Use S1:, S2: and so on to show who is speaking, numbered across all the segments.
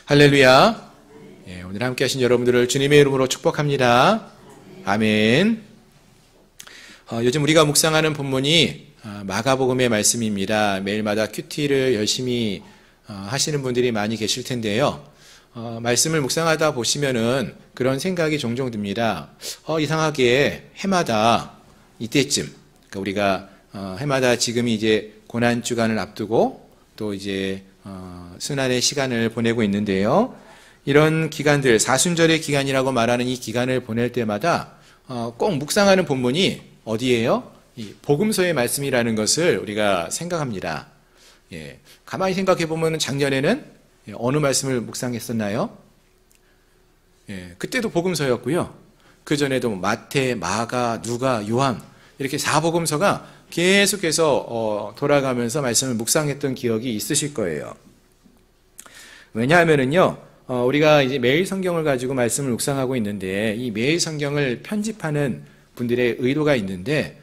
S1: 할렐루야. 예, 오늘 함께 하신 여러분들을 주님의 이름으로 축복합니다. 아멘. 요즘 우리가 묵상하는 본문이 마가복음의 말씀입니다. 매일마다 큐티를 열심히 하시는 분들이 많이 계실 텐데요. 말씀을 묵상하다 보시면은 그런 생각이 종종 듭니다. 이상하게 해마다 이때쯤, 그러니까 우리가 해마다 지금이 이제 고난 주간을 앞두고 또 이제 순환의 시간을 보내고 있는데요. 이런 기간들, 사순절의 기간이라고 말하는 이 기간을 보낼 때마다 꼭 묵상하는 본문이 어디예요? 이 복음서의 말씀이라는 것을 우리가 생각합니다. 예, 가만히 생각해 보면 작년에는 어느 말씀을 묵상했었나요? 예, 그때도 복음서였고요. 그 전에도 마태, 마가, 누가, 요한 이렇게 4복음서가 계속해서 돌아가면서 말씀을 묵상했던 기억이 있으실 거예요. 왜냐하면은요, 우리가 이제 매일 성경을 가지고 말씀을 묵상하고 있는데 이 매일 성경을 편집하는 분들의 의도가 있는데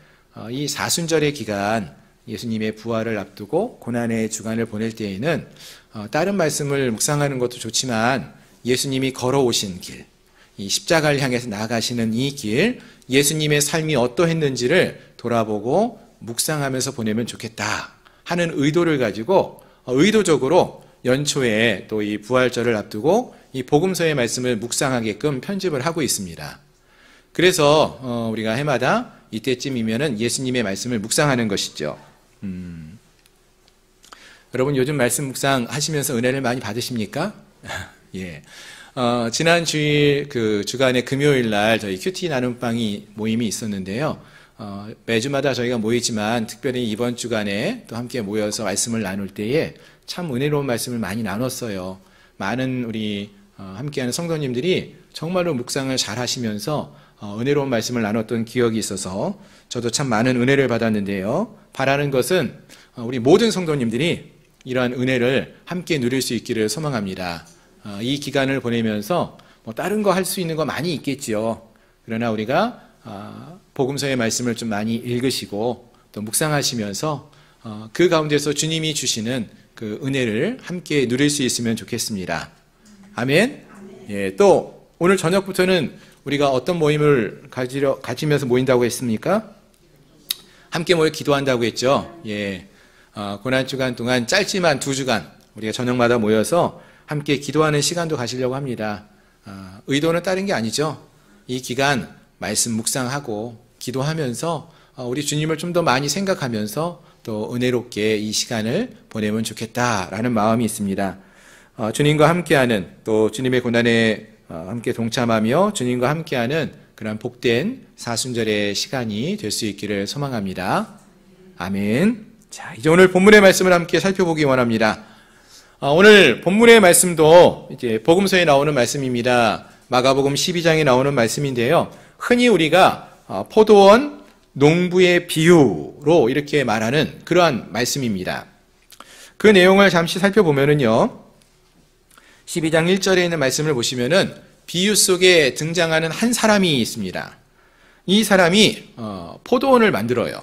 S1: 이 사순절의 기간, 예수님의 부활을 앞두고 고난의 주간을 보낼 때에는 다른 말씀을 묵상하는 것도 좋지만 예수님이 걸어오신 길, 이 십자가를 향해서 나아가시는 이 길, 예수님의 삶이 어떠했는지를 돌아보고 묵상하면서 보내면 좋겠다 하는 의도를 가지고 의도적으로 연초에 또 이 부활절을 앞두고 이 복음서의 말씀을 묵상하게끔 편집을 하고 있습니다. 그래서 우리가 해마다 이때쯤이면은 예수님의 말씀을 묵상하는 것이죠. 여러분 요즘 말씀 묵상하시면서 은혜를 많이 받으십니까? 예. 지난 주일 그 주간의 금요일 날 저희 큐티 나눔방이 모임이 있었는데요. 매주마다 저희가 모이지만 특별히 이번 주간에 또 함께 모여서 말씀을 나눌 때에 참 은혜로운 말씀을 많이 나눴어요. 많은 우리 함께하는 성도님들이 정말로 묵상을 잘 하시면서 은혜로운 말씀을 나눴던 기억이 있어서 저도 참 많은 은혜를 받았는데요. 바라는 것은 우리 모든 성도님들이 이러한 은혜를 함께 누릴 수 있기를 소망합니다. 이 기간을 보내면서 뭐 다른 거 할 수 있는 거 많이 있겠지요. 그러나 우리가 복음서의 말씀을 좀 많이 읽으시고 또 묵상하시면서 그 가운데서 주님이 주시는 그 은혜를 함께 누릴 수 있으면 좋겠습니다. 아멘. 예, 또 오늘 저녁부터는 우리가 어떤 모임을 가지면서 모인다고 했습니까? 함께 모여 기도한다고 했죠. 예, 고난 주간 동안 짧지만 2주간 우리가 저녁마다 모여서 함께 기도하는 시간도 가지려고 합니다. 의도는 다른 게 아니죠. 이 기간 말씀 묵상하고 기도하면서 우리 주님을 좀 더 많이 생각하면서 또 은혜롭게 이 시간을 보내면 좋겠다라는 마음이 있습니다. 주님과 함께하는 또 주님의 고난에 함께 동참하며 주님과 함께하는 그런 복된 사순절의 시간이 될 수 있기를 소망합니다. 아멘. 자, 이제 오늘 본문의 말씀을 함께 살펴보기 원합니다. 오늘 본문의 말씀도 이제 복음서에 나오는 말씀입니다. 마가복음 12장에 나오는 말씀인데요. 흔히 우리가 포도원 농부의 비유로 이렇게 말하는 그러한 말씀입니다. 그 내용을 잠시 살펴보면은요. 12장 1절에 있는 말씀을 보시면은 비유 속에 등장하는 한 사람이 있습니다. 이 사람이 포도원을 만들어요.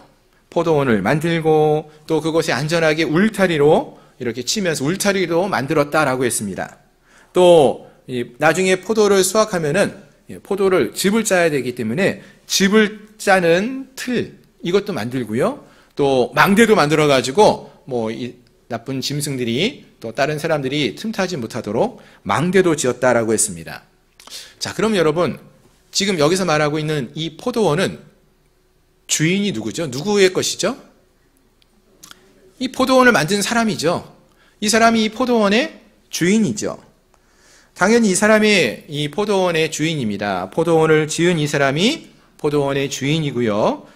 S1: 포도원을 만들고 또 그곳에 안전하게 울타리로 이렇게 치면서 울타리도 만들었다라고 했습니다. 또 나중에 포도를 수확하면은 포도를 즙을 짜야 되기 때문에 즙을 짜는 틀 이것도 만들고요. 또 망대도 만들어 가지고 뭐 이 나쁜 짐승들이 또 다른 사람들이 틈타지 못하도록 망대도 지었다라고 했습니다. 자, 그럼 여러분 지금 여기서 말하고 있는 이 포도원은 주인이 누구죠? 누구의 것이죠? 이 포도원을 만든 사람이죠. 이 사람이 이 포도원의 주인이죠. 당연히 이 사람이 이 포도원의 주인입니다. 포도원을 지은 이 사람이 포도원의 주인이고요.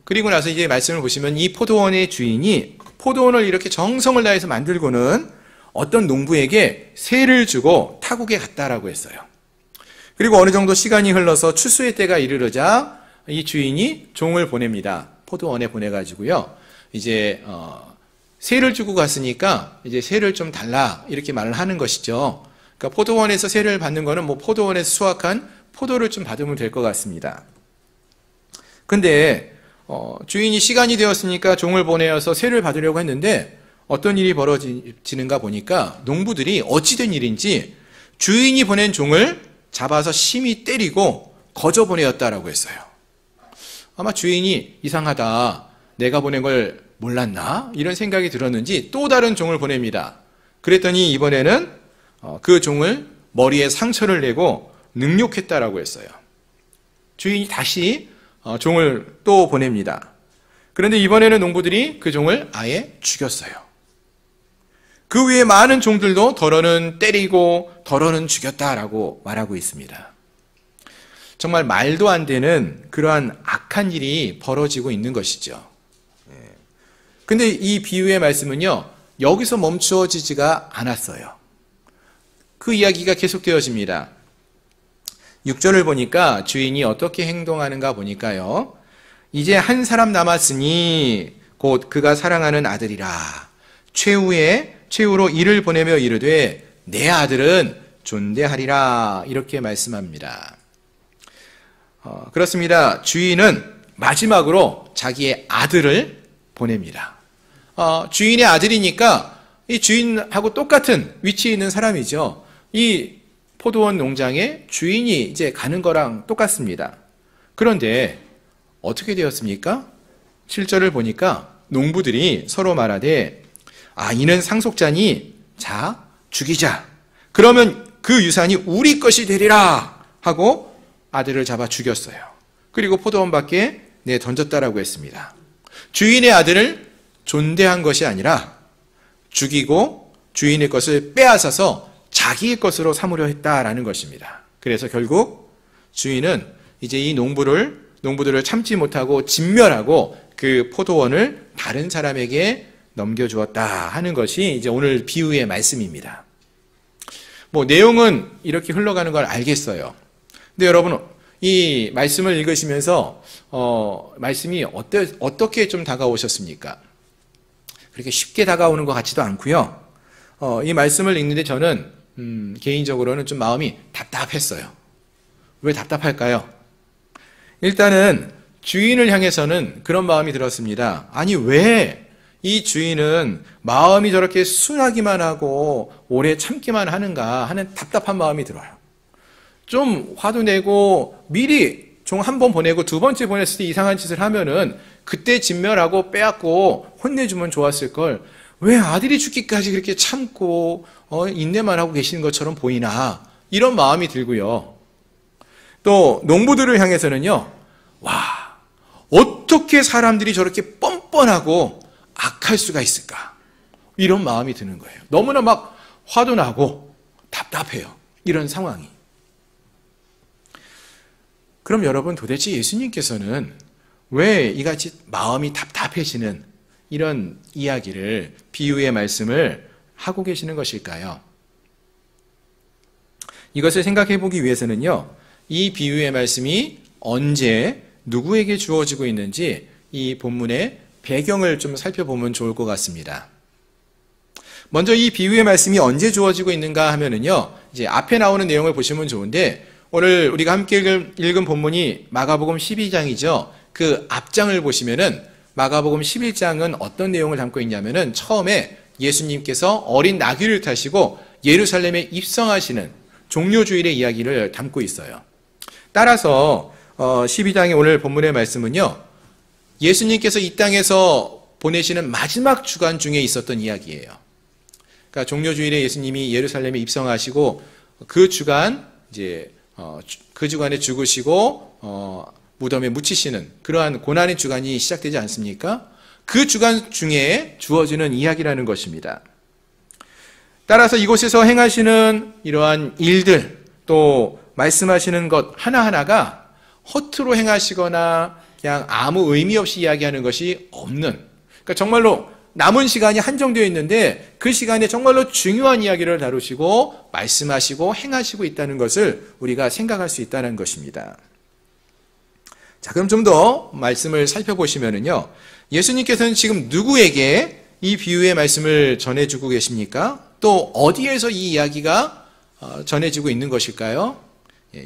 S1: 그리고 나서 이제 말씀을 보시면 이 포도원의 주인이 포도원을 이렇게 정성을 다해서 만들고는 어떤 농부에게 세를 주고 타국에 갔다라고 했어요. 그리고 어느 정도 시간이 흘러서 추수의 때가 이르러자 이 주인이 종을 보냅니다. 포도원에 보내가지고요. 이제 세를 주고 갔으니까 이제 세를 좀 달라 이렇게 말을 하는 것이죠. 그러니까 포도원에서 세를 받는 거는 뭐 포도원에서 수확한 포도를 좀 받으면 될 것 같습니다. 근데 주인이 시간이 되었으니까 종을 보내어서 세를 받으려고 했는데 어떤 일이 벌어지는가 보니까 농부들이 어찌된 일인지 주인이 보낸 종을 잡아서 심히 때리고 거저 보내었다라고 했어요. 아마 주인이 이상하다, 내가 보낸 걸 몰랐나? 이런 생각이 들었는지 또 다른 종을 보냅니다. 그랬더니 이번에는 그 종을 머리에 상처를 내고 능욕했다라고 했어요. 주인이 다시 종을 또 보냅니다. 그런데 이번에는 농부들이 그 종을 아예 죽였어요. 그 외에 많은 종들도 더러는 때리고 더러는 죽였다라고 말하고 있습니다. 정말 말도 안 되는 그러한 악한 일이 벌어지고 있는 것이죠. 근데 이 비유의 말씀은요, 여기서 멈추어지지가 않았어요. 그 이야기가 계속되어집니다. 6절을 보니까 주인이 어떻게 행동하는가 보니까요, 이제 한 사람 남았으니 곧 그가 사랑하는 아들이라. 최후로 이를 보내며 이르되 내 아들은 존대하리라. 이렇게 말씀합니다. 그렇습니다. 주인은 마지막으로 자기의 아들을 보냅니다. 주인의 아들이니까 이 주인하고 똑같은 위치에 있는 사람이죠. 이 포도원 농장에 주인이 이제 가는 거랑 똑같습니다. 그런데 어떻게 되었습니까? 7절을 보니까 농부들이 서로 말하되 이는 상속자니 자 죽이자. 그러면 그 유산이 우리 것이 되리라 하고 아들을 잡아 죽였어요. 그리고 포도원 밖에 내던졌다라고 했습니다. 주인의 아들을 존대한 것이 아니라 죽이고 주인의 것을 빼앗아서 자기의 것으로 삼으려 했다라는 것입니다. 그래서 결국 주인은 이제 이 농부들을 참지 못하고 진멸하고 그 포도원을 다른 사람에게 넘겨주었다 하는 것이 이제 오늘 비유의 말씀입니다. 내용은 이렇게 흘러가는 걸 알겠어요. 근데 여러분, 이 말씀을 읽으시면서 말씀이 어떻게 좀 다가오셨습니까? 그렇게 쉽게 다가오는 것 같지도 않고요. 이 말씀을 읽는데 저는 개인적으로는 좀 마음이 답답했어요. 왜 답답할까요? 일단은 주인을 향해서는 그런 마음이 들었습니다. 아니, 왜 이 주인은 마음이 저렇게 순하기만 하고 오래 참기만 하는가 하는 답답한 마음이 들어요. 좀 화도 내고 미리 종 한 번 보내고 두 번째 보냈을 때 이상한 짓을 하면은 그때 진멸하고 빼앗고 혼내주면 좋았을 걸 왜 아들이 죽기까지 그렇게 참고 인내만 하고 계시는 것처럼 보이나, 이런 마음이 들고요. 또 농부들을 향해서는요, 와, 어떻게 사람들이 저렇게 뻔뻔하고 악할 수가 있을까, 이런 마음이 드는 거예요. 너무나 막 화도 나고 답답해요, 이런 상황이. 그럼 여러분, 도대체 예수님께서는 왜 이같이 마음이 답답해지는 이런 이야기를, 비유의 말씀을 하고 계시는 것일까요? 이것을 생각해 보기 위해서는요, 이 비유의 말씀이 언제 누구에게 주어지고 있는지 이 본문의 배경을 좀 살펴보면 좋을 것 같습니다. 먼저 이 비유의 말씀이 언제 주어지고 있는가 하면은요, 이제 앞에 나오는 내용을 보시면 좋은데, 오늘 우리가 함께 읽은 본문이 마가복음 12장이죠. 그 앞장을 보시면은 마가복음 11장은 어떤 내용을 담고 있냐면은 처음에 예수님께서 어린 나귀를 타시고 예루살렘에 입성하시는 종료주일의 이야기를 담고 있어요. 따라서 12장의 오늘 본문의 말씀은요, 예수님께서 이 땅에서 보내시는 마지막 주간 중에 있었던 이야기예요. 그러니까 종료주일에 예수님이 예루살렘에 입성하시고 그 주간 이제 그 주간에 죽으시고 무덤에 묻히시는 그러한 고난의 주간이 시작되지 않습니까? 그 주간 중에 주어지는 이야기라는 것입니다. 따라서 이곳에서 행하시는 이러한 일들, 또 말씀하시는 것 하나하나가 허투루 행하시거나 그냥 아무 의미 없이 이야기하는 것이 없는, 그러니까 정말로 남은 시간이 한정되어 있는데 그 시간에 정말로 중요한 이야기를 다루시고 말씀하시고 행하시고 있다는 것을 우리가 생각할 수 있다는 것입니다. 자, 그럼 좀 더 말씀을 살펴보시면은요, 예수님께서는 지금 누구에게 이 비유의 말씀을 전해주고 계십니까? 또 어디에서 이 이야기가 전해지고 있는 것일까요?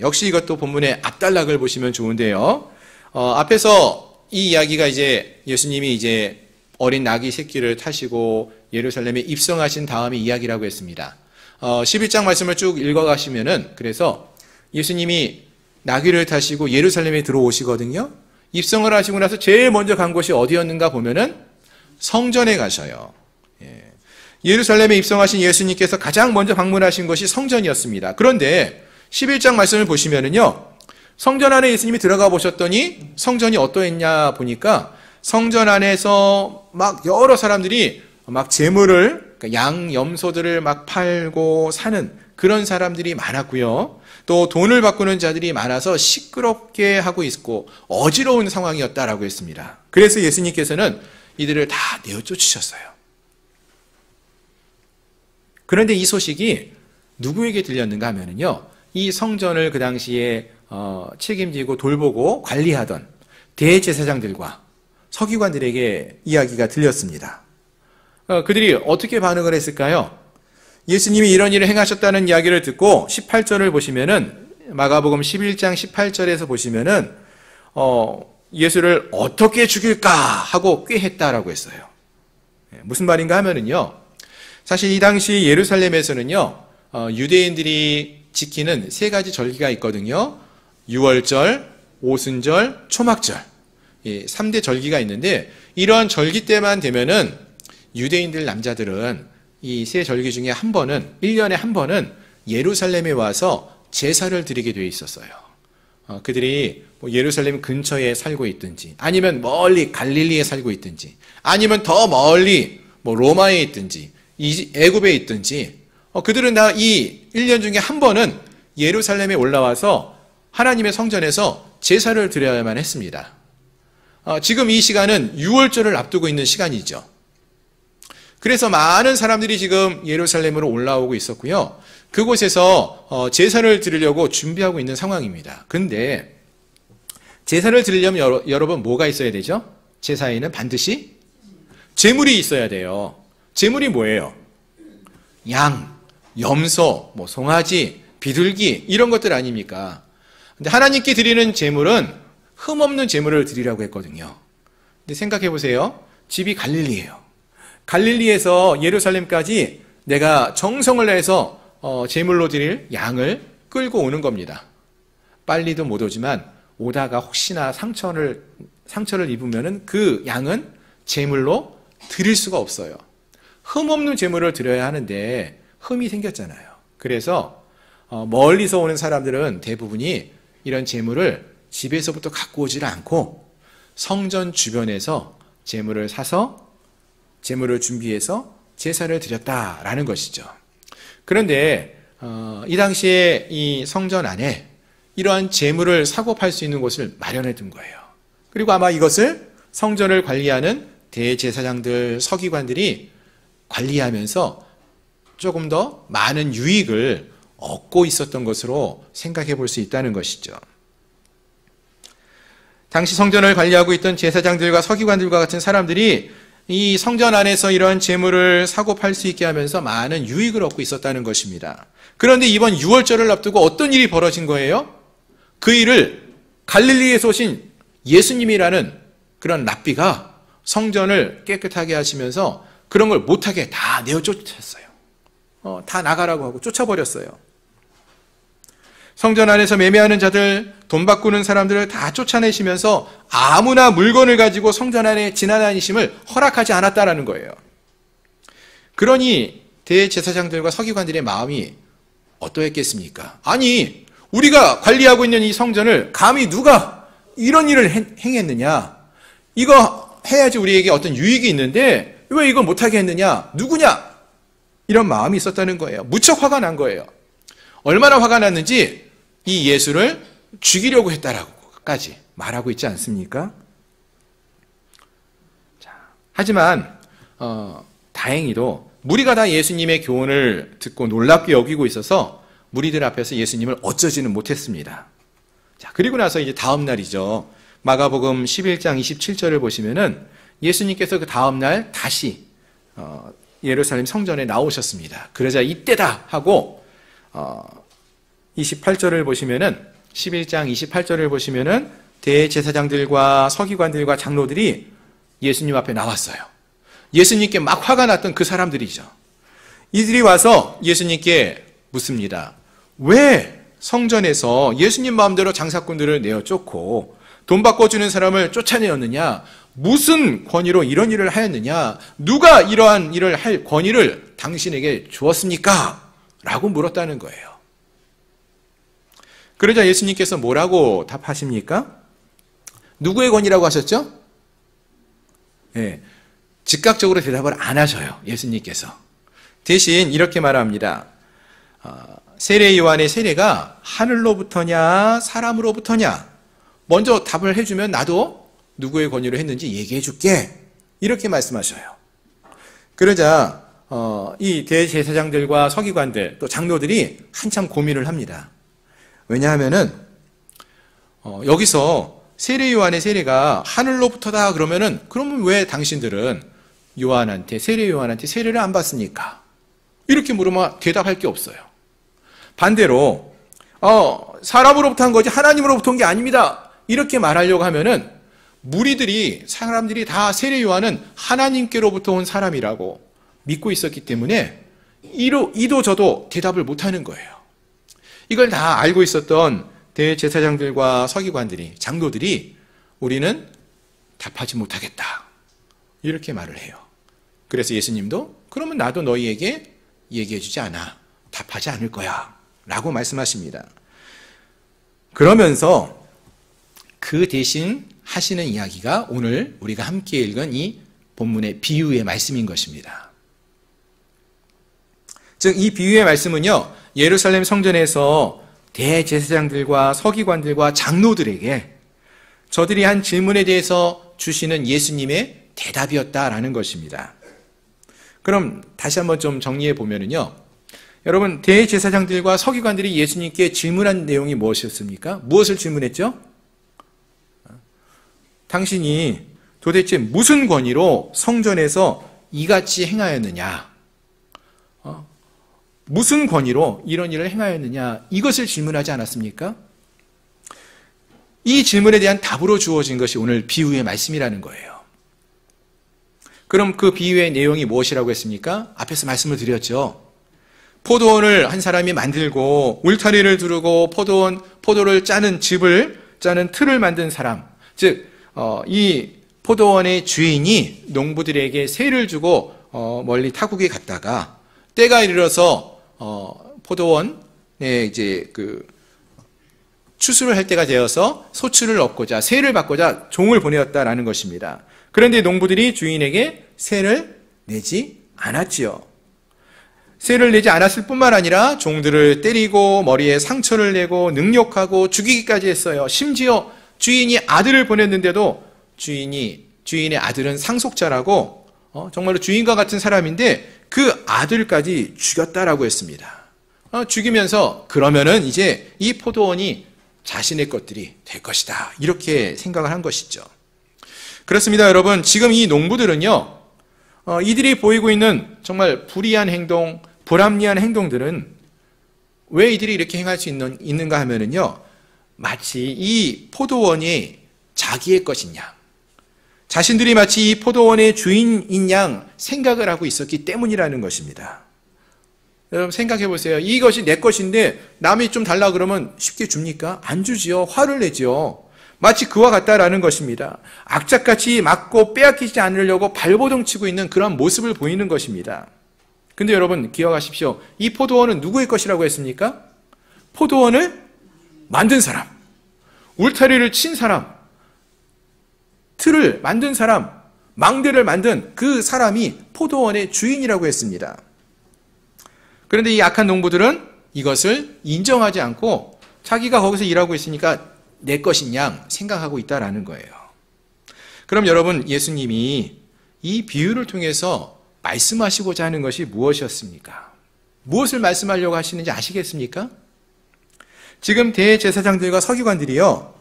S1: 역시 이것도 본문의 앞단락을 보시면 좋은데요. 앞에서 이 이야기가 이제 예수님이 이제 어린 나귀 새끼를 타시고 예루살렘에 입성하신 다음의 이야기라고 했습니다. 11장 말씀을 쭉 읽어가시면은 그래서 예수님이 나귀를 타시고 예루살렘에 들어오시거든요. 입성을 하시고 나서 제일 먼저 간 곳이 어디였는가 보면은 성전에 가셔요. 예루살렘에 입성하신 예수님께서 가장 먼저 방문하신 것이 성전이었습니다. 그런데 11장 말씀을 보시면은요, 성전 안에 예수님이 들어가 보셨더니 성전이 어떠했냐 보니까 성전 안에서 막 여러 사람들이 막 재물을, 그러니까 양, 염소들을 막 팔고 사는 그런 사람들이 많았고요. 또 돈을 바꾸는 자들이 많아서 시끄럽게 하고 있고 어지러운 상황이었다라고 했습니다. 그래서 예수님께서는 이들을 다 내어 쫓으셨어요. 그런데 이 소식이 누구에게 들렸는가 하면은요, 이 성전을 그 당시에 책임지고 돌보고 관리하던 대제사장들과 서기관들에게 이야기가 들렸습니다. 그들이 어떻게 반응을 했을까요? 예수님이 이런 일을 행하셨다는 이야기를 듣고 18절을 보시면은, 마가복음 11장 18절에서 보시면은 예수를 어떻게 죽일까 하고 꾀했다라고 했어요. 무슨 말인가 하면은요, 사실 이 당시 예루살렘에서는요, 유대인들이 지키는 세 가지 절기가 있거든요. 유월절, 오순절, 초막절, 3대 절기가 있는데, 이러한 절기 때만 되면은 유대인들 남자들은 이 세 절기 중에 한 번은, 1년에 한 번은 예루살렘에 와서 제사를 드리게 되어 있었어요. 그들이 예루살렘 근처에 살고 있든지, 아니면 멀리 갈릴리에 살고 있든지, 아니면 더 멀리 로마에 있든지, 애굽에 있든지, 그들은 다 이 1년 중에 한 번은 예루살렘에 올라와서 하나님의 성전에서 제사를 드려야만 했습니다. 지금 이 시간은 유월절을 앞두고 있는 시간이죠. 그래서 많은 사람들이 지금 예루살렘으로 올라오고 있었고요. 그곳에서 제사를 드리려고 준비하고 있는 상황입니다. 근데 제사를 드리려면 여러분 뭐가 있어야 되죠? 제사에는 반드시 제물이 있어야 돼요. 제물이 뭐예요? 양, 염소, 송아지, 비둘기 이런 것들 아닙니까? 근데 하나님께 드리는 제물은 흠없는 제물을 드리라고 했거든요. 근데 생각해 보세요. 집이 갈릴리예요. 갈릴리에서 예루살렘까지 내가 정성을 내서 제물로 드릴 양을 끌고 오는 겁니다. 빨리도 못 오지만 오다가 혹시나 상처를 입으면은 그 양은 제물로 드릴 수가 없어요. 흠없는 제물을 드려야 하는데 흠이 생겼잖아요. 그래서 멀리서 오는 사람들은 대부분이 이런 제물을 집에서부터 갖고 오질 않고 성전 주변에서 제물을 사서 제물을 준비해서 제사를 드렸다라는 것이죠. 그런데 이 당시에 이 성전 안에 이러한 제물을 사고 팔 수 있는 곳을 마련해 둔 거예요. 그리고 아마 이것을 성전을 관리하는 대제사장들, 서기관들이 관리하면서 조금 더 많은 유익을 얻고 있었던 것으로 생각해 볼 수 있다는 것이죠. 당시 성전을 관리하고 있던 제사장들과 서기관들과 같은 사람들이 이 성전 안에서 이러한 재물을 사고 팔 수 있게 하면서 많은 유익을 얻고 있었다는 것입니다. 그런데 이번 유월절을 앞두고 어떤 일이 벌어진 거예요? 그 일을 갈릴리에서 오신 예수님이라는 그런 랍비가 성전을 깨끗하게 하시면서 그런 걸 못하게 다 내어 쫓았어요. 다 나가라고 하고 쫓아버렸어요. 성전 안에서 매매하는 자들, 돈 바꾸는 사람들을 다 쫓아내시면서 아무나 물건을 가지고 성전 안에 지나다니심을 허락하지 않았다라는 거예요. 그러니 대제사장들과 서기관들의 마음이 어떠했겠습니까? 아니, 우리가 관리하고 있는 이 성전을 감히 누가 이런 일을 행했느냐? 이거 해야지 우리에게 어떤 유익이 있는데 왜 이거 못하게 했느냐? 누구냐? 이런 마음이 있었다는 거예요. 무척 화가 난 거예요. 얼마나 화가 났는지 이 예수를 죽이려고 했다라고까지 말하고 있지 않습니까? 자, 하지만 다행히도 무리가 다 예수님의 교훈을 듣고 놀랍게 여기고 있어서 무리들 앞에서 예수님을 어쩌지는 못했습니다. 자, 그리고 나서 이제 다음 날이죠. 마가복음 11장 27절을 보시면은 예수님께서 그 다음 날 다시 예루살렘 성전에 나오셨습니다. 그러자 이때다 하고 28절을 보시면은 11장 28절을 보시면은 대제사장들과 서기관들과 장로들이 예수님 앞에 나왔어요. 예수님께 막 화가 났던 그 사람들이죠. 이들이 와서 예수님께 묻습니다. 왜 성전에서 예수님 마음대로 장사꾼들을 내어 쫓고 돈 바꿔주는 사람을 쫓아내었느냐? 무슨 권위로 이런 일을 하였느냐? 누가 이러한 일을 할 권위를 당신에게 주었습니까? 라고 물었다는 거예요. 그러자 예수님께서 뭐라고 답하십니까? 누구의 권위라고 하셨죠? 네, 즉각적으로 대답을 안 하셔요. 예수님께서. 대신 이렇게 말합니다. 세례 요한의 세례가 하늘로부터냐 사람으로부터냐? 먼저 답을 해주면 나도 누구의 권위로 했는지 얘기해 줄게. 이렇게 말씀하셔요. 그러자 이 대제사장들과 서기관들 또 장로들이 한참 고민을 합니다. 왜냐하면은 여기서 세례 요한의 세례가 하늘로부터다 그러면은 그러면 왜 당신들은 세례 요한한테 세례를 안 받습니까? 이렇게 물으면 대답할 게 없어요. 반대로 사람으로부터 한 거지 하나님으로부터 온 게 아닙니다. 이렇게 말하려고 하면은 사람들이 다 세례 요한은 하나님께로부터 온 사람이라고 믿고 있었기 때문에 이도 저도 대답을 못하는 거예요. 이걸 다 알고 있었던 대제사장들과 서기관들이, 장로들이 우리는 답하지 못하겠다. 이렇게 말을 해요. 그래서 예수님도 그러면 나도 너희에게 얘기해 주지 않아. 답하지 않을 거야. 라고 말씀하십니다. 그러면서 그 대신 하시는 이야기가 오늘 우리가 함께 읽은 이 본문의 비유의 말씀인 것입니다. 즉, 이 비유의 말씀은요, 예루살렘 성전에서 대제사장들과 서기관들과 장로들에게 저들이 한 질문에 대해서 주시는 예수님의 대답이었다라는 것입니다. 그럼 다시 한번 좀 정리해 보면은요, 여러분, 대제사장들과 서기관들이 예수님께 질문한 내용이 무엇이었습니까? 무엇을 질문했죠? 당신이 도대체 무슨 권위로 성전에서 이같이 행하였느냐? 무슨 권위로 이런 일을 행하였느냐? 이것을 질문하지 않았습니까? 이 질문에 대한 답으로 주어진 것이 오늘 비유의 말씀이라는 거예요. 그럼 그 비유의 내용이 무엇이라고 했습니까? 앞에서 말씀을 드렸죠. 포도원을 한 사람이 만들고 울타리를 두르고 포도를 짜는 틀을 만든 사람, 즉 이 포도원의 주인이 농부들에게 세를 주고 멀리 타국에 갔다가 때가 이르러서 포도원에 이제 추수를 할 때가 되어서 소출을 얻고자 세를 받고자 종을 보내었다라는 것입니다. 그런데 농부들이 주인에게 세를 내지 않았지요. 세를 내지 않았을 뿐만 아니라 종들을 때리고 머리에 상처를 내고 능욕하고 죽이기까지 했어요. 심지어 주인이 아들을 보냈는데도 주인의 아들은 상속자라고 정말로 주인과 같은 사람인데 그 아들까지 죽였다라고 했습니다. 죽이면서 그러면은 이제 이 포도원이 자신의 것들이 될 것이다. 이렇게 생각을 한 것이죠. 그렇습니다, 여러분. 지금 이 농부들은요, 이들이 보이고 있는 정말 불의한 행동, 불합리한 행동들은 왜 이들이 이렇게 행할 수 있는가 하면은요, 마치 이 포도원이 자기의 것인 양, 자신들이 마치 이 포도원의 주인인 양 생각을 하고 있었기 때문이라는 것입니다. 여러분 생각해 보세요. 이것이 내 것인데 남이 좀 달라 그러면 쉽게 줍니까? 안 주지요. 화를 내지요. 마치 그와 같다라는 것입니다. 악착같이 막고 빼앗기지 않으려고 발버둥 치고 있는 그런 모습을 보이는 것입니다. 근데 여러분 기억하십시오. 이 포도원은 누구의 것이라고 했습니까? 포도원을 만든 사람, 울타리를 친 사람, 틀을 만든 사람, 망대를 만든 그 사람이 포도원의 주인이라고 했습니다. 그런데 이 악한 농부들은 이것을 인정하지 않고 자기가 거기서 일하고 있으니까 내 것인 양 생각하고 있다라는 거예요. 그럼 여러분, 예수님이 이 비유를 통해서 말씀하시고자 하는 것이 무엇이었습니까? 무엇을 말씀하려고 하시는지 아시겠습니까? 지금 대제사장들과 서기관들이요,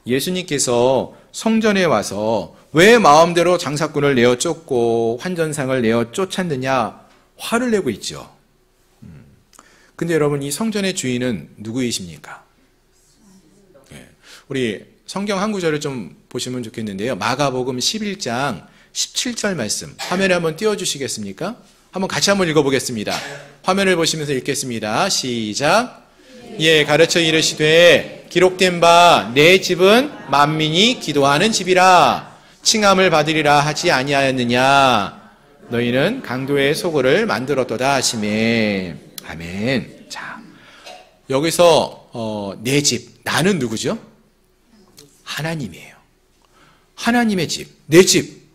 S1: 예수님께서 성전에 와서 왜 마음대로 장사꾼을 내어 쫓고 환전상을 내어 쫓았느냐 화를 내고 있죠. 근데 여러분, 이 성전의 주인은 누구이십니까? 우리 성경 한 구절을 좀 보시면 좋겠는데요. 마가복음 11장 17절 말씀 화면에 한번 띄워주시겠습니까? 한번 같이 한번 읽어보겠습니다. 화면을 보시면서 읽겠습니다. 시작. 예, 가르쳐 이르시되 기록된 바 내 집은 만민이 기도하는 집이라 칭함을 받으리라 하지 아니하였느냐. 너희는 강도의 소굴을 만들었도다 하시매. 아멘. 자, 여기서 내 집, 나는 누구죠? 하나님이에요. 하나님의 집, 내 집.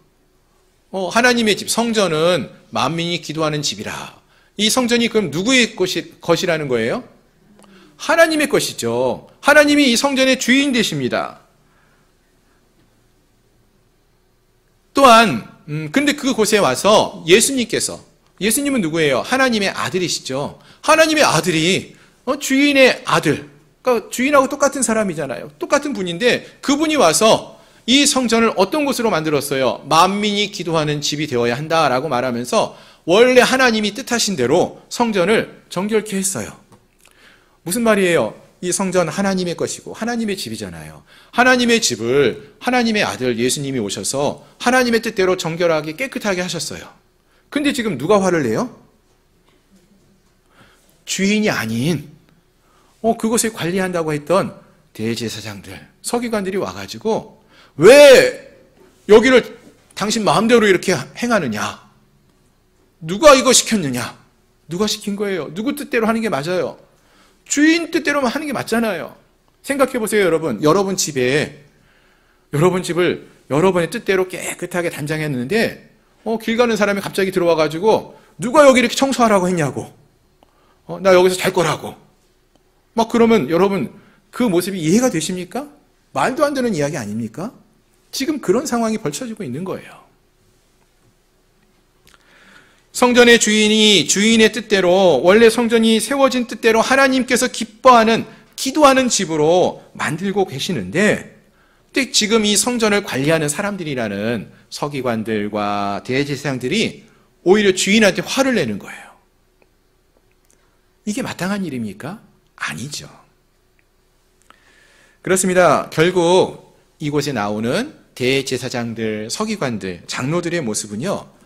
S1: 하나님의 집, 성전은 만민이 기도하는 집이라. 이 성전이 그럼 누구의 것이라는 거예요? 하나님의 것이죠. 하나님이 이 성전의 주인 되십니다. 또한 근데 그곳에 와서 예수님은 누구예요? 하나님의 아들이시죠. 하나님의 아들이 주인의 아들, 그러니까 주인하고 똑같은 사람이잖아요. 똑같은 분인데 그분이 와서 이 성전을 어떤 곳으로 만들었어요? 만민이 기도하는 집이 되어야 한다라고 말하면서 원래 하나님이 뜻하신 대로 성전을 정결케 했어요. 무슨 말이에요? 이 성전 하나님의 것이고 하나님의 집이잖아요. 하나님의 집을 하나님의 아들 예수님이 오셔서 하나님의 뜻대로 정결하게 깨끗하게 하셨어요. 근데 지금 누가 화를 내요? 주인이 아닌 그것을 관리한다고 했던 대제사장들, 서기관들이 와가지고 왜 여기를 당신 마음대로 이렇게 행하느냐? 누가 이거 시켰느냐? 누가 시킨 거예요? 누구 뜻대로 하는 게 맞아요? 주인 뜻대로만 하는 게 맞잖아요. 생각해 보세요, 여러분. 여러분 집을 여러분의 뜻대로 깨끗하게 단장했는데 길 가는 사람이 갑자기 들어와가지고 누가 여기 이렇게 청소하라고 했냐고. 나 여기서 잘 거라고. 막 그러면 여러분 그 모습이 이해가 되십니까? 말도 안 되는 이야기 아닙니까? 지금 그런 상황이 벌쳐지고 있는 거예요. 성전의 주인이 주인의 뜻대로, 원래 성전이 세워진 뜻대로 하나님께서 기뻐하는, 기도하는 집으로 만들고 계시는데, 근데 지금 이 성전을 관리하는 사람들이라는 서기관들과 대제사장들이 오히려 주인한테 화를 내는 거예요. 이게 마땅한 일입니까? 아니죠. 그렇습니다. 결국 이곳에 나오는 대제사장들, 서기관들, 장로들의 모습은요,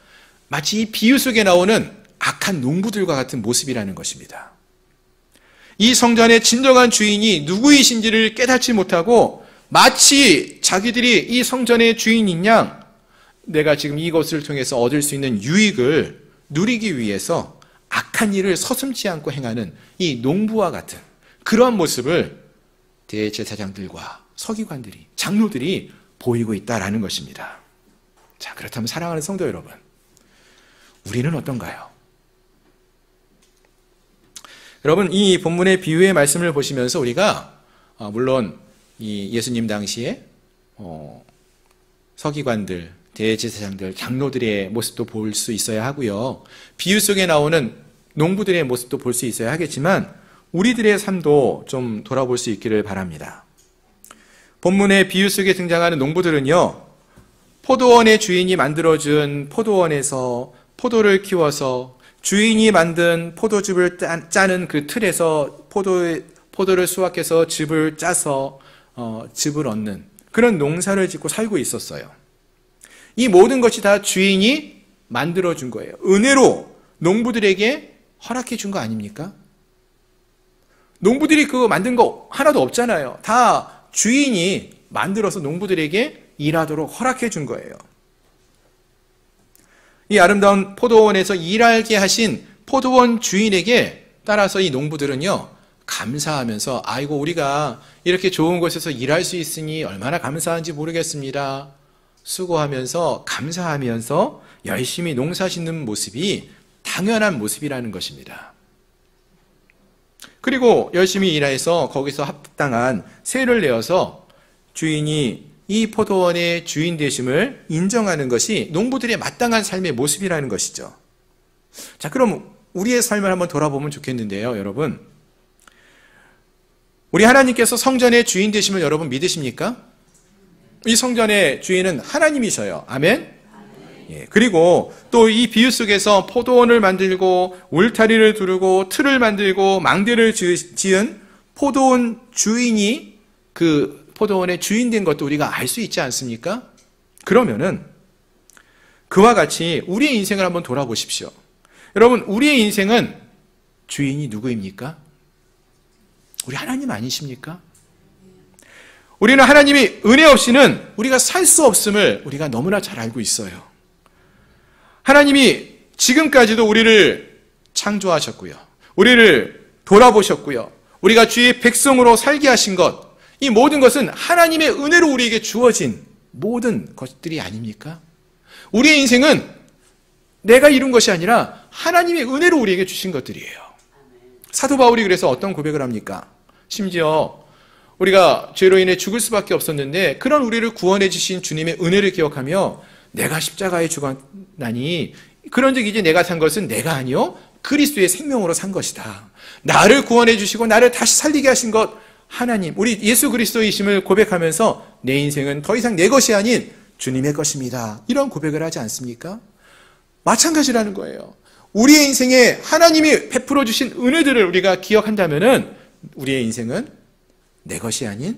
S1: 마치 이 비유 속에 나오는 악한 농부들과 같은 모습이라는 것입니다. 이 성전의 진정한 주인이 누구이신지를 깨닫지 못하고 마치 자기들이 이 성전의 주인인 양 내가 지금 이것을 통해서 얻을 수 있는 유익을 누리기 위해서 악한 일을 서슴지 않고 행하는 이 농부와 같은 그러한 모습을 대제사장들과 서기관들이, 장로들이 보이고 있다라는 것입니다. 자, 그렇다면 사랑하는 성도 여러분, 우리는 어떤가요? 여러분, 이 본문의 비유의 말씀을 보시면서 우리가 물론 이 예수님 당시에 서기관들, 대제사장들, 장로들의 모습도 볼 수 있어야 하고요. 비유 속에 나오는 농부들의 모습도 볼 수 있어야 하겠지만 우리들의 삶도 좀 돌아볼 수 있기를 바랍니다. 본문의 비유 속에 등장하는 농부들은요, 포도원의 주인이 만들어준 포도원에서 포도를 키워서 주인이 만든 포도즙을 짜는 그 틀에서 포도를 수확해서 즙을 짜서 즙을 얻는 그런 농사를 짓고 살고 있었어요. 이 모든 것이 다 주인이 만들어준 거예요. 은혜로 농부들에게 허락해 준 거 아닙니까? 농부들이 그거 만든 거 하나도 없잖아요. 다 주인이 만들어서 농부들에게 일하도록 허락해 준 거예요. 이 아름다운 포도원에서 일하게 하신 포도원 주인에게 따라서 이 농부들은요, 감사하면서 아이고 우리가 이렇게 좋은 곳에서 일할 수 있으니 얼마나 감사한지 모르겠습니다. 수고하면서 감사하면서 열심히 농사 짓는 모습이 당연한 모습이라는 것입니다. 그리고 열심히 일해서 거기서 합당한 세를 내어서 주인이 이 포도원의 주인 되심을 인정하는 것이 농부들의 마땅한 삶의 모습이라는 것이죠. 자, 그럼 우리의 삶을 한번 돌아보면 좋겠는데요, 여러분. 우리 하나님께서 성전의 주인 되심을 여러분 믿으십니까? 이 성전의 주인은 하나님이셔요. 아멘? 예, 그리고 또 이 비유 속에서 포도원을 만들고 울타리를 두르고 틀을 만들고 망대를 지은 포도원 주인이 그 포도원의 주인 된 것도 우리가 알 수 있지 않습니까? 그러면은 그와 같이 우리의 인생을 한번 돌아보십시오. 여러분, 우리의 인생은 주인이 누구입니까? 우리 하나님 아니십니까? 우리는 하나님이 은혜 없이는 우리가 살 수 없음을 우리가 너무나 잘 알고 있어요. 하나님이 지금까지도 우리를 창조하셨고요. 우리를 돌아보셨고요. 우리가 주의 백성으로 살게 하신 것, 이 모든 것은 하나님의 은혜로 우리에게 주어진 모든 것들이 아닙니까? 우리의 인생은 내가 이룬 것이 아니라 하나님의 은혜로 우리에게 주신 것들이에요. 사도 바울이 그래서 어떤 고백을 합니까? 심지어 우리가 죄로 인해 죽을 수밖에 없었는데 그런 우리를 구원해 주신 주님의 은혜를 기억하며 내가 십자가에 죽었나니 그런즉 이제 내가 산 것은 내가 아니요 그리스도의 생명으로 산 것이다. 나를 구원해 주시고 나를 다시 살리게 하신 것 하나님, 우리 예수 그리스도이심을 고백하면서 내 인생은 더 이상 내 것이 아닌 주님의 것입니다. 이런 고백을 하지 않습니까? 마찬가지라는 거예요. 우리의 인생에 하나님이 베풀어 주신 은혜들을 우리가 기억한다면은 우리의 인생은 내 것이 아닌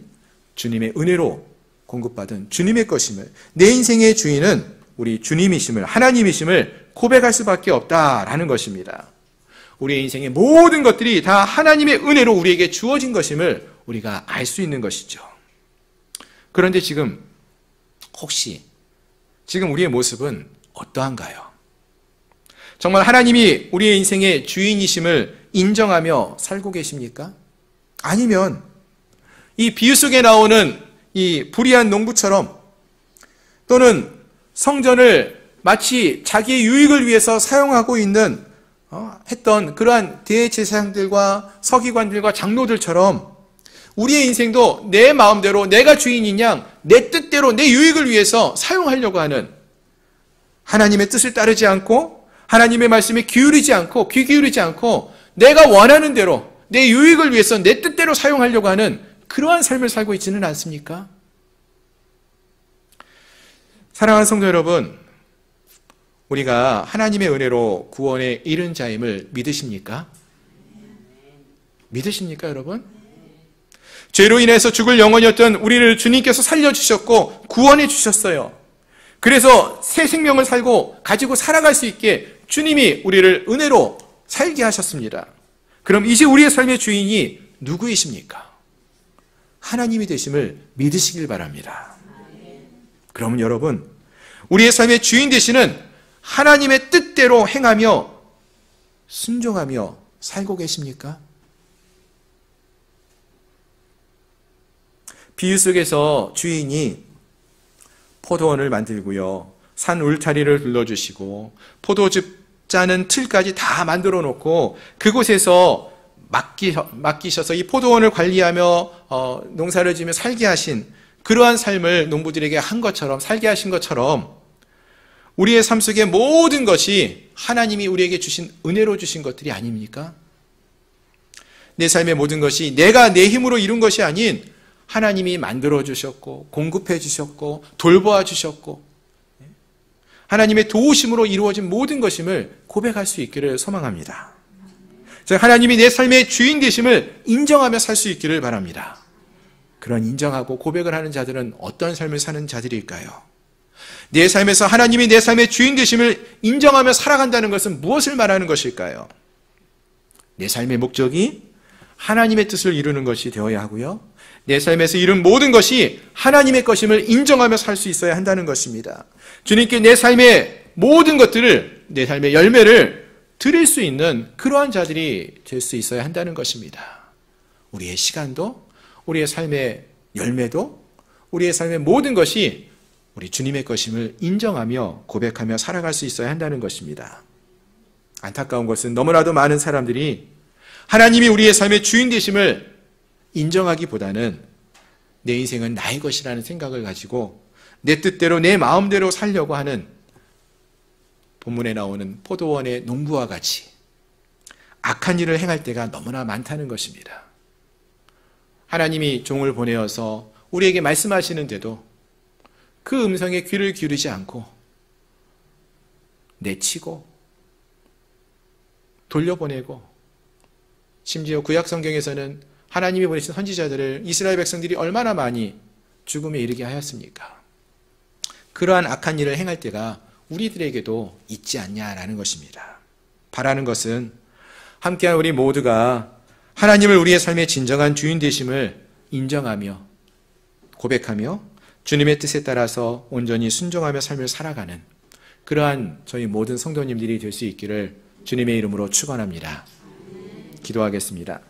S1: 주님의 은혜로 공급받은 주님의 것임을, 내 인생의 주인은 우리 주님이심을, 하나님이심을 고백할 수밖에 없다라는 것입니다. 우리의 인생의 모든 것들이 다 하나님의 은혜로 우리에게 주어진 것임을 우리가 알 수 있는 것이죠. 그런데 지금 혹시 지금 우리의 모습은 어떠한가요? 정말 하나님이 우리의 인생의 주인이심을 인정하며 살고 계십니까? 아니면 이 비유 속에 나오는 이 불의한 농부처럼, 또는 성전을 마치 자기의 유익을 위해서 사용하고 있는 했던 그러한 대제사장들과 서기관들과 장로들처럼 우리의 인생도 내 마음대로 내가 주인인 양 내 뜻대로 내 유익을 위해서 사용하려고 하는, 하나님의 뜻을 따르지 않고 하나님의 말씀에 기울이지 않고 귀 기울이지 않고 내가 원하는 대로 내 유익을 위해서 내 뜻대로 사용하려고 하는 그러한 삶을 살고 있지는 않습니까? 사랑하는 성도 여러분, 우리가 하나님의 은혜로 구원에 이른 자임을 믿으십니까? 믿으십니까, 여러분? 죄로 인해서 죽을 영혼이었던 우리를 주님께서 살려주셨고 구원해 주셨어요. 그래서 새 생명을 가지고 살아갈 수 있게 주님이 우리를 은혜로 살게 하셨습니다. 그럼 이제 우리의 삶의 주인이 누구이십니까? 하나님이 되심을 믿으시길 바랍니다. 그러면 여러분, 우리의 삶의 주인 되시는 하나님의 뜻대로 행하며 순종하며 살고 계십니까? 비유 속에서 주인이 포도원을 만들고요, 산 울타리를 둘러주시고 포도즙 짜는 틀까지 다 만들어 놓고 그곳에서 맡기셔서 이 포도원을 관리하며 농사를 지으며 살게 하신 그러한 삶을 농부들에게 한 것처럼, 살게 하신 것처럼 우리의 삶 속의 모든 것이 하나님이 우리에게 주신 은혜로 주신 것들이 아닙니까? 내 삶의 모든 것이 내가 내 힘으로 이룬 것이 아닌 하나님이 만들어 주셨고 공급해 주셨고 돌보아 주셨고 하나님의 도우심으로 이루어진 모든 것임을 고백할 수 있기를 소망합니다. 하나님이 내 삶의 주인 되심을 인정하며 살 수 있기를 바랍니다. 그런 인정하고 고백을 하는 자들은 어떤 삶을 사는 자들일까요? 내 삶에서 하나님이 내 삶의 주인 되심을 인정하며 살아간다는 것은 무엇을 말하는 것일까요? 내 삶의 목적이 하나님의 뜻을 이루는 것이 되어야 하고요, 내 삶에서 이룬 모든 것이 하나님의 것임을 인정하며 살 수 있어야 한다는 것입니다. 주님께 내 삶의 모든 것들을, 내 삶의 열매를 드릴 수 있는 그러한 자들이 될 수 있어야 한다는 것입니다. 우리의 시간도, 우리의 삶의 열매도, 우리의 삶의 모든 것이 우리 주님의 것임을 인정하며 고백하며 살아갈 수 있어야 한다는 것입니다. 안타까운 것은 너무나도 많은 사람들이 하나님이 우리의 삶의 주인 되심을 인정하기보다는 내 인생은 나의 것이라는 생각을 가지고 내 뜻대로 내 마음대로 살려고 하는, 본문에 나오는 포도원의 농부와 같이 악한 일을 행할 때가 너무나 많다는 것입니다. 하나님이 종을 보내어서 우리에게 말씀하시는데도 그 음성에 귀를 기울이지 않고 내치고 돌려보내고, 심지어 구약 성경에서는 하나님이 보내신 선지자들을 이스라엘 백성들이 얼마나 많이 죽음에 이르게 하였습니까? 그러한 악한 일을 행할 때가 우리들에게도 있지 않냐라는 것입니다. 바라는 것은 함께한 우리 모두가 하나님을 우리의 삶의 진정한 주인 되심을 인정하며 고백하며 주님의 뜻에 따라서 온전히 순종하며 삶을 살아가는 그러한 저희 모든 성도님들이 될 수 있기를 주님의 이름으로 축원합니다. 기도하겠습니다.